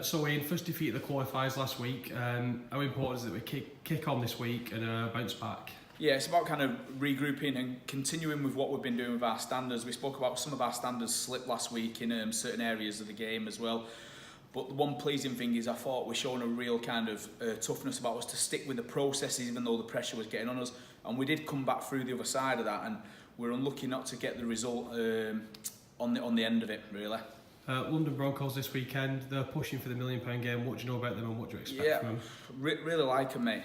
So Ian, first defeat at the qualifiers last week. How important is it that we kick on this week and bounce back? Yeah, it's about kind of regrouping and continuing with what we've been doing with our standards. We spoke about some of our standards slipped last week in certain areas of the game as well. But the one pleasing thing is I thought we're showing a real kind of toughness about us to stick with the processes even though the pressure was getting on us. And we did come back through the other side of that, and we're unlucky not to get the result on the end of it, really. London Broncos this weekend, they're pushing for the £1 million game. What do you know about them and what do you expect from them? Really like them, mate.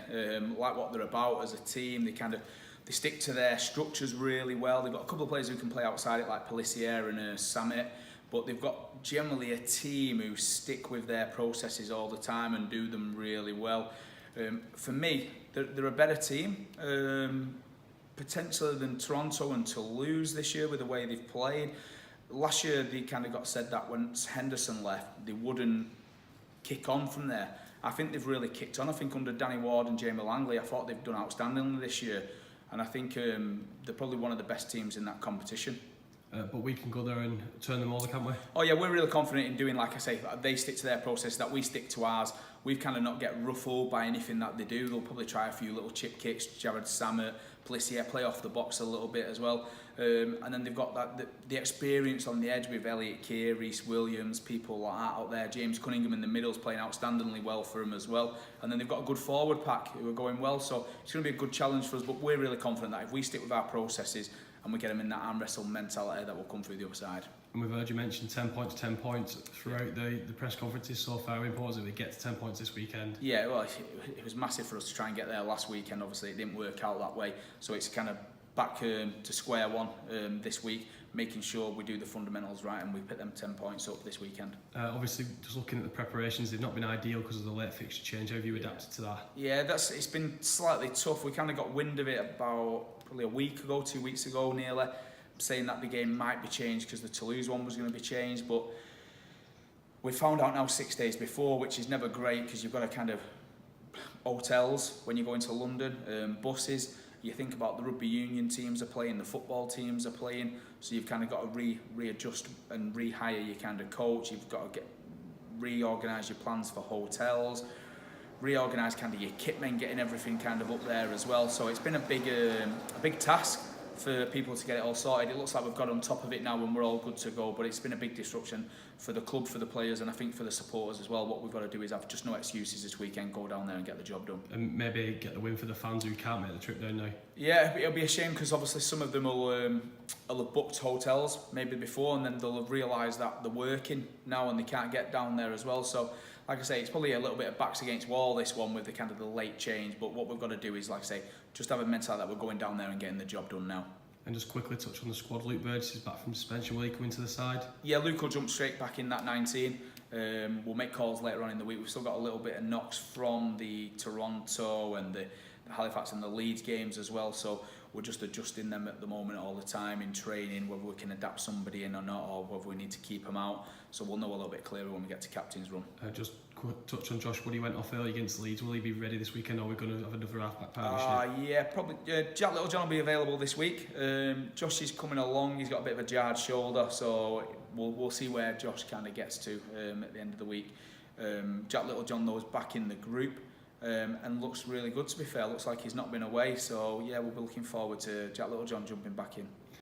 Like what they're about as a team. They stick to their structures really well. They've got a couple of players who can play outside it, like Qualifiers and Summit, but they've got generally a team who stick with their processes all the time and do them really well. For me, they're a better team, potentially than Toronto and Toulouse this year with the way they've played. Last year they kind of got said that once Henderson left, they wouldn't kick on from there. I think they've really kicked on. I think under Danny Ward and Jamie Langley, I thought they've done outstandingly this year. And I think they're probably one of the best teams in that competition. But we can go there and turn them over, can't we? Oh yeah, we're really confident in doing, like I say, they stick to their process, that we stick to ours. We've kind of not get ruffled by anything that they do. They'll probably try a few little chip kicks, Jared Samet, Plissier, play off the box a little bit as well. And then they've got the experience on the edge with Elliot Keir, Reece Williams, people like that out there. James Cunningham in the middle's playing outstandingly well for them as well. And then they've got a good forward pack who are going well. So it's going to be a good challenge for us, but we're really confident that if we stick with our processes and we get them in that arm wrestle mentality, that will come through the other side. And we've heard you mention 10 points throughout the press conferences so far. How important is it we get to 10 points this weekend? Yeah, well, it was massive for us to try and get there last weekend. Obviously, it didn't work out that way. So it's kind of back to square one this week, making sure we do the fundamentals right and we put them 10 points up this weekend. Obviously, just looking at the preparations, they've not been ideal because of the late fixture change. How have you adapted to that? Yeah, it's been slightly tough. We kind of got wind of it about probably a week ago, 2 weeks ago nearly, saying that the game might be changed because the Toulouse one was going to be changed, but we found out now 6 days before, which is never great because you've got to kind of hotels when you go into London, buses. You think about the rugby union teams are playing, the football teams are playing, so you've kind of got to readjust and rehire your kind of coach. You've got to reorganise your plans for hotels, reorganise kind of your kitmen, getting everything kind of up there as well. So it's been a big task for people to get it all sorted. It looks like we've got on top of it now and we're all good to go, but it's been a big disruption for the club, for the players, and I think for the supporters as well. What we've got to do is have just no excuses this weekend, go down there and get the job done. And maybe get the win for the fans who can't make the trip down now. Yeah, it'll be a shame because obviously some of them will have booked hotels maybe before, and then they'll have realised that they're working now and they can't get down there as well. So like I say, it's probably a little bit of backs against wall, this one, with the kind of the late change, but what we've got to do is, like I say, just have a mentality that we're going down there and getting the job done now. And just quickly touch on the squad. Luke Burgess is back from suspension. Will he come into the side? Yeah, Luke will jump straight back in that 19. We'll make calls later on in the week. We've still got a little bit of knocks from the Toronto and the Halifax and the Leeds games as well, so we're just adjusting them at the moment all the time in training, whether we can adapt somebody in or not, or whether we need to keep them out. So we'll know a little bit clearer when we get to captain's run. Just quick touch on Josh Woody. Went off early against Leeds. Will he be ready this weekend, or are we going to have another half-back partnership? Yeah, probably. Jack Littlejohn will be available this week. Josh is coming along. He's got a bit of a jarred shoulder, so we'll see where Josh kind of gets to at the end of the week. Jack Littlejohn, though, is back in the group. And looks really good, to be fair. Looks like he's not been away, so yeah, we'll be looking forward to Jack Littlejohn jumping back in.